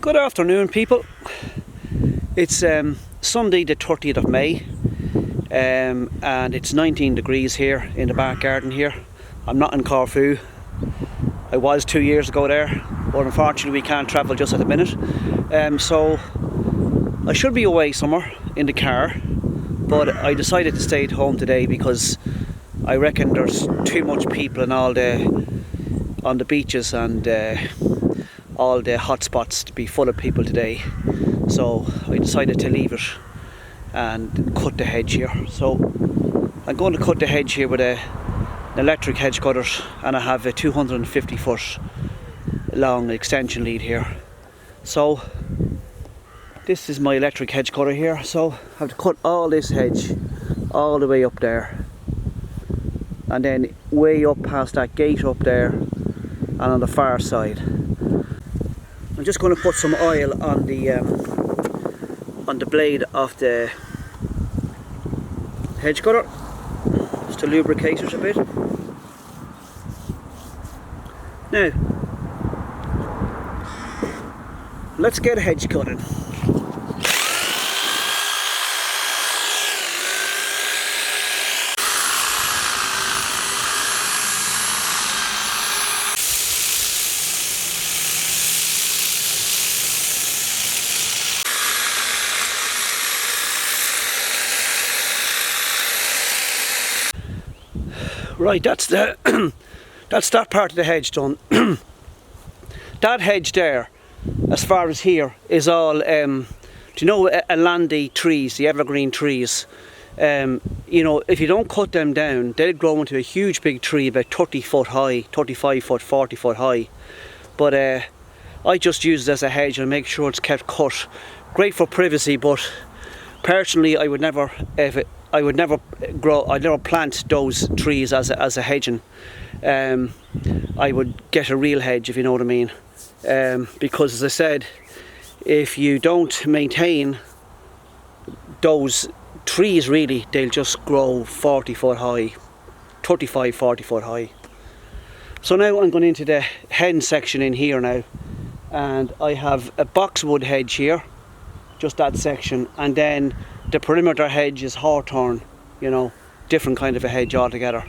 Good afternoon, people. It's Sunday the 30th of May and it's 19 degrees here in the back garden here. I'm not in Corfu. I was 2 years ago there, but unfortunately we can't travel just at the minute. So I should be away somewhere in the car, but I decided to stay at home today because I reckon there's too much people and on the beaches and all the hot spots to be full of people today. So I decided to leave it and cut the hedge here. So I'm going to cut the hedge here with an electric hedge cutter, and I have a 250 foot long extension lead here. So this is my electric hedge cutter here. So I have to cut all this hedge all the way up there, and then way up past that gate up there and on the far side. I'm just going to put some oil on the blade of the hedge cutter just to lubricate it a bit. Now let's get hedge cutting. Right, that's that part of the hedge done. That hedge there, as far as here, is all, do you know, Alandi trees, the evergreen trees. You know, if you don't cut them down, they'll grow into a huge big tree about 30 foot high, 35 foot, 40 foot high. But I just use it as a hedge and make sure it's kept cut. Great for privacy, but personally I would never, I'd never plant those trees as a hedging. I would get a real hedge, if you know what I mean. Because as I said, if you don't maintain those trees, really, they'll just grow 40 foot high, 35, 40 foot high. So now I'm going into the hen section in here now, and I have a boxwood hedge here, just that section, and then the perimeter hedge is hawthorn, you know, different kind of a hedge altogether.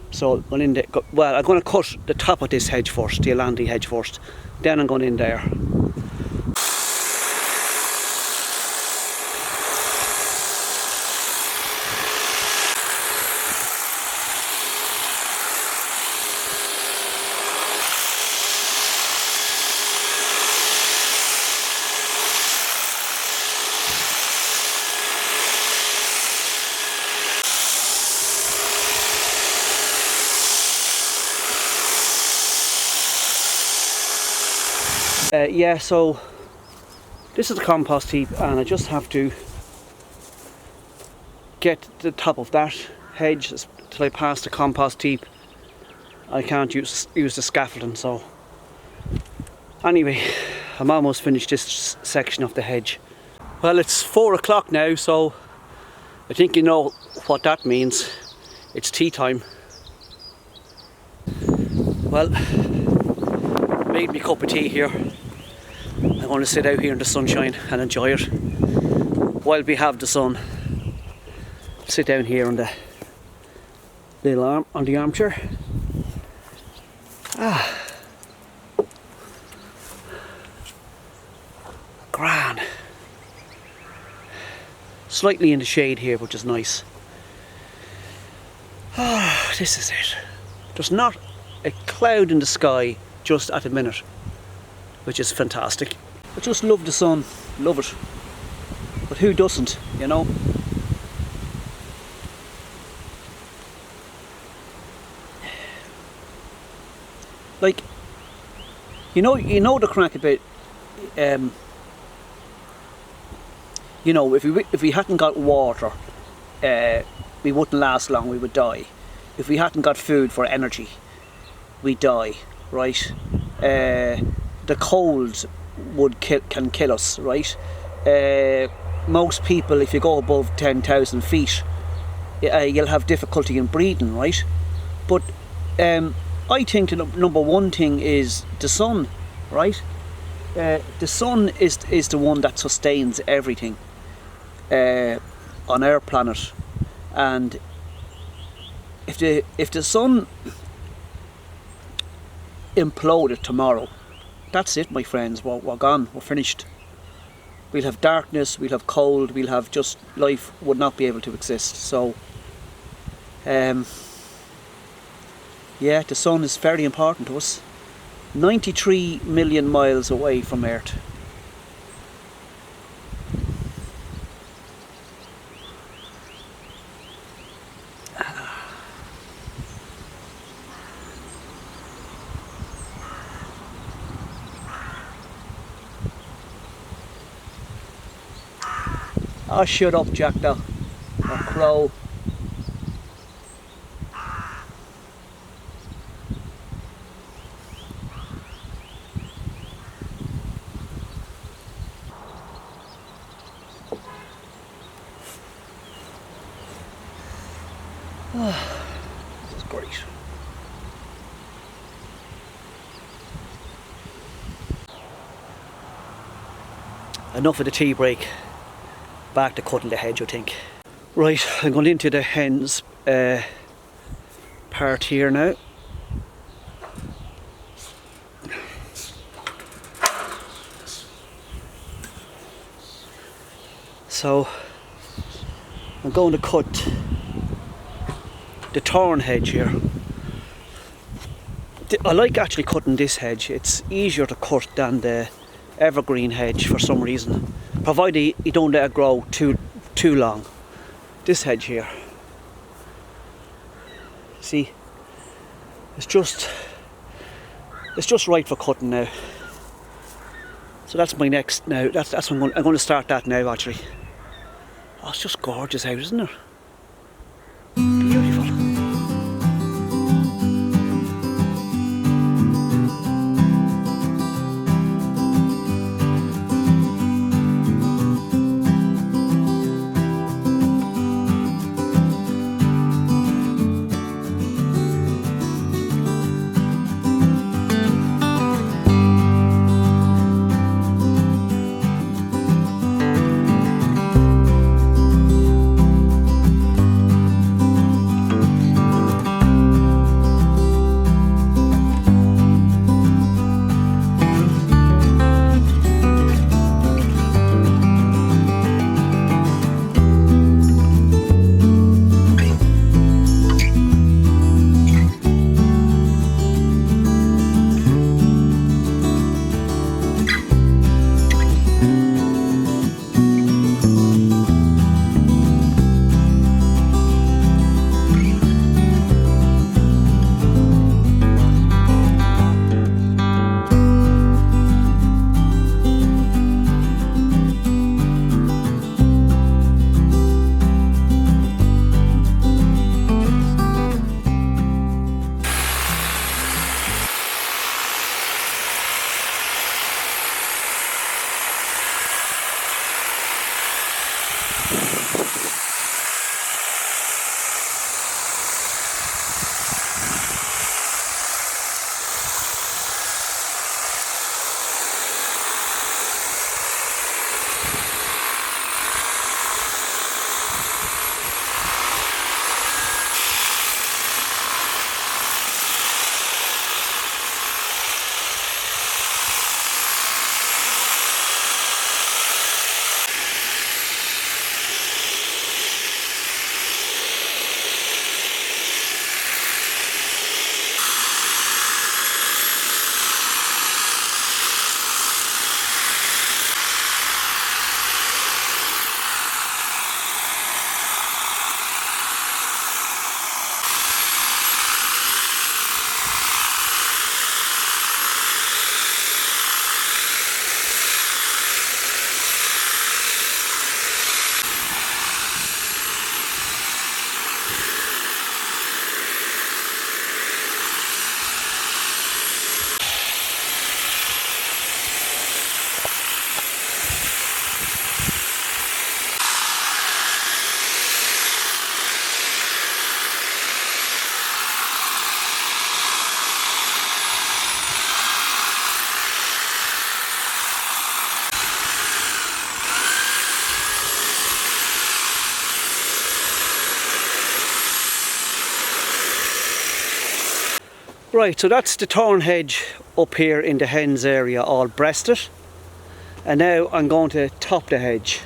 So I'm going in well, I'm going to cut the top of this hedge first, the Alandi hedge first, then I'm going in there. Yeah, so this is the compost heap, and I just have to get the top of that hedge till I pass the compost heap. I can't use the scaffolding, so anyway, I'm almost finished this section of the hedge. Well, it's 4 o'clock now, so I think you know what that means. It's tea time. Well, made me a cup of tea here. I want to sit out here in the sunshine and enjoy it while we have the sun. Sit down here on the little arm on the armchair. Grand. Slightly in the shade here, which is nice. This is it. There's not a cloud in the sky just at the minute, which is fantastic. I just love the sun, love it. But who doesn't, you know? Like, you know the crack about, you know, if we hadn't got water, we wouldn't last long, we would die. If we hadn't got food for energy, we'd die, right? The cold can kill us, right? Most people, if you go above 10,000 feet, you'll have difficulty in breathing, right? But I think the number one thing is the sun, right? The sun is the one that sustains everything on our planet, and if the sun imploded tomorrow, that's it, my friends. We're gone. We're finished. We'll have darkness. We'll have cold. We'll have just life would not be able to exist. So, yeah, the sun is very important to us. 93 million miles away from Earth. Oh, shut up, Jackdaw. Or crow. Oh, this is great. Enough of the tea break. Back to cutting the hedge, I think. Right, I'm going into the hens part here now. So I'm going to cut the thorn hedge here. I like actually cutting this hedge. It's easier to cut than the evergreen hedge for some reason, provided you don't let it grow too long. This hedge here, see, it's just right for cutting now. So that's my next now. That's what I'm going to start that now actually. Oh, it's just gorgeous out, isn't it? Beautiful. Right, so that's the thorn hedge up here in the hens area, all breasted. And now I'm going to top the hedge.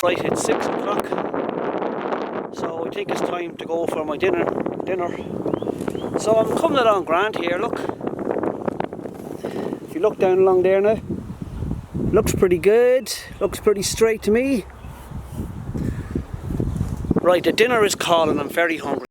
Right, it's 6 o'clock, so I think it's time to go for my dinner. So I'm coming along grand here, look. If you look down along there now, looks pretty good, looks pretty straight to me. Right, the dinner is calling, I'm very hungry.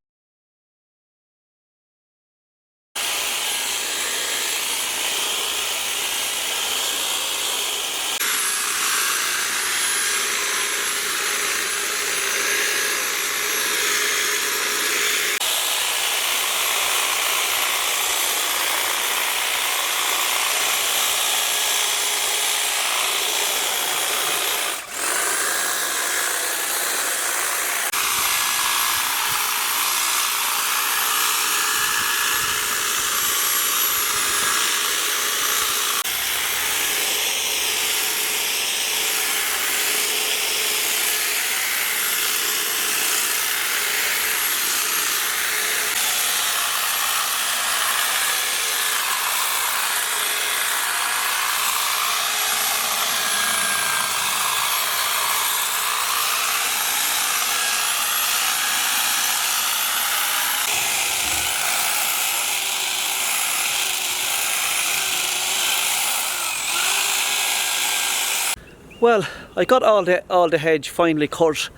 Well, I got all the hedge finally cut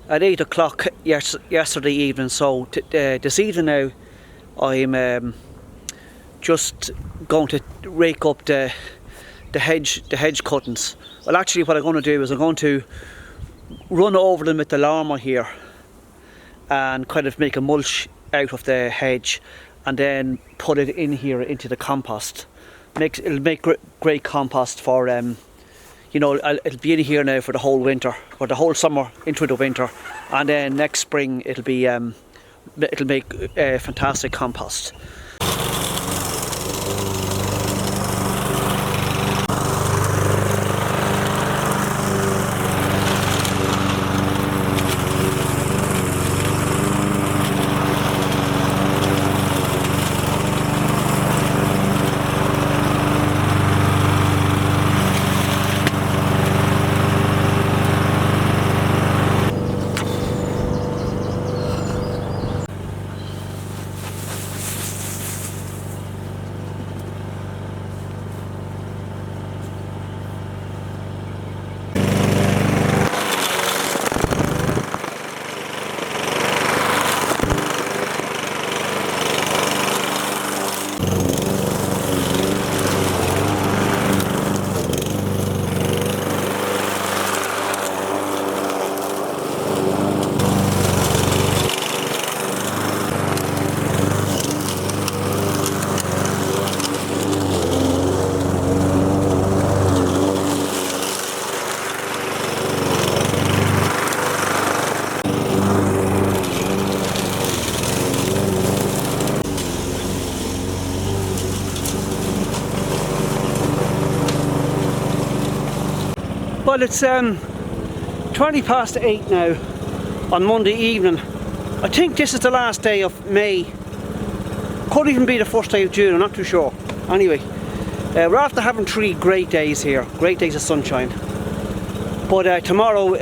at 8 o'clock yesterday evening. So this evening now, I'm just going to rake up the hedge cuttings. Well, actually, what I'm going to do is I'm going to run over them with the lawnmower here and kind of make a mulch out of the hedge, and then put it in here into the compost. It'll make great compost for you know, it'll be in here now for the whole winter, or the whole summer into the winter, and then next spring it'll make fantastic compost. Well, it's 20 past 8 now on Monday evening. I think this is the last day of May. Could even be the first day of June, I'm not too sure. Anyway, we're after having 3 great days here, great days of sunshine. But tomorrow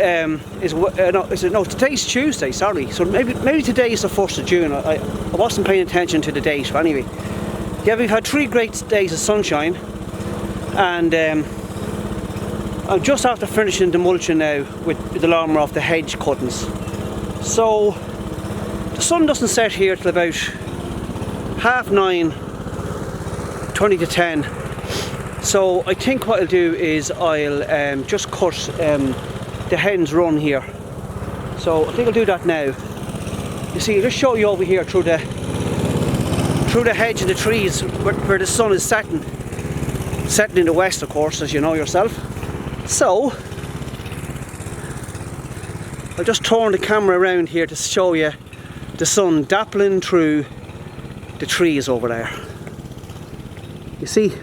today's Tuesday, sorry. So maybe today is the 1st of June. I wasn't paying attention to the date, but anyway. Yeah, we've had 3 great days of sunshine. And I'm just after finishing the mulching now with the lawnmower off the hedge cuttings. So the sun doesn't set here till about 9:30, 20 to 10. So I think what I'll do is I'll just cut the hen's run here. So I think I'll do that now. You see, I'll just show you over here through the hedge and the trees where the sun is setting in the west, of course, as you know yourself. So I'll just turn the camera around here to show you the sun dappling through the trees over there. You see?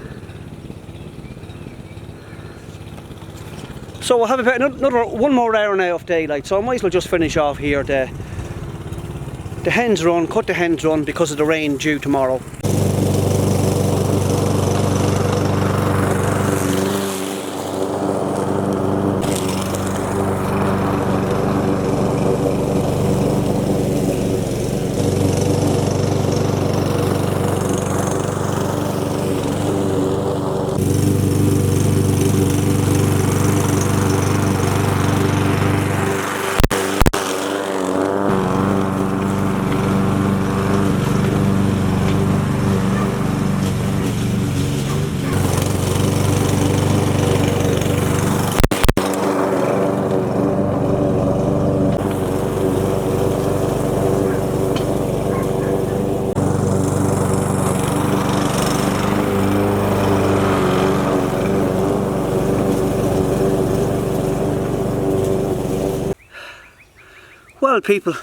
So we'll have about one more hour now of daylight, so I might as well just finish off here the hen's run, cut the hen's run because of the rain due tomorrow. Well, people,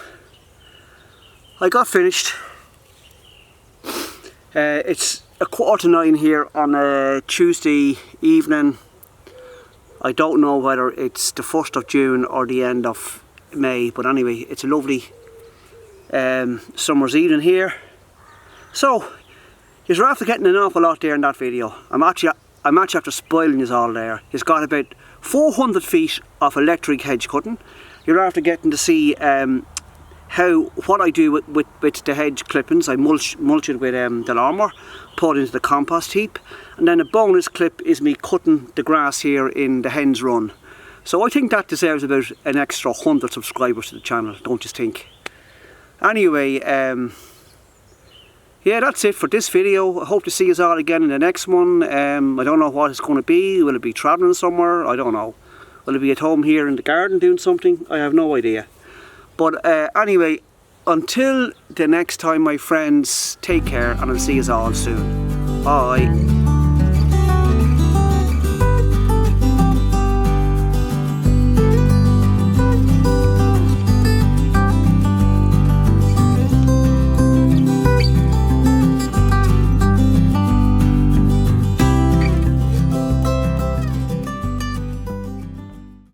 I got finished. It's 9:15 here on a Tuesday evening. I don't know whether it's the 1st of June or the end of May, but anyway, it's a lovely summer's evening here. So, you're after getting an awful lot there in that video. I'm actually after spoiling you all there. It's got about 400 feet of electric hedge cutting. You're after getting to see what I do with the hedge clippings. I mulch it with the lawnmower, put it into the compost heap, and then a bonus clip is me cutting the grass here in the hen's run. So I think that deserves about an extra 100 subscribers to the channel, don't you think? Anyway, yeah, that's it for this video. I hope to see you all again in the next one. I don't know what it's going to be. Will it be travelling somewhere? I don't know. Will it be at home here in the garden doing something? I have no idea. But anyway, until the next time, my friends, take care, and I'll see you all soon. Bye.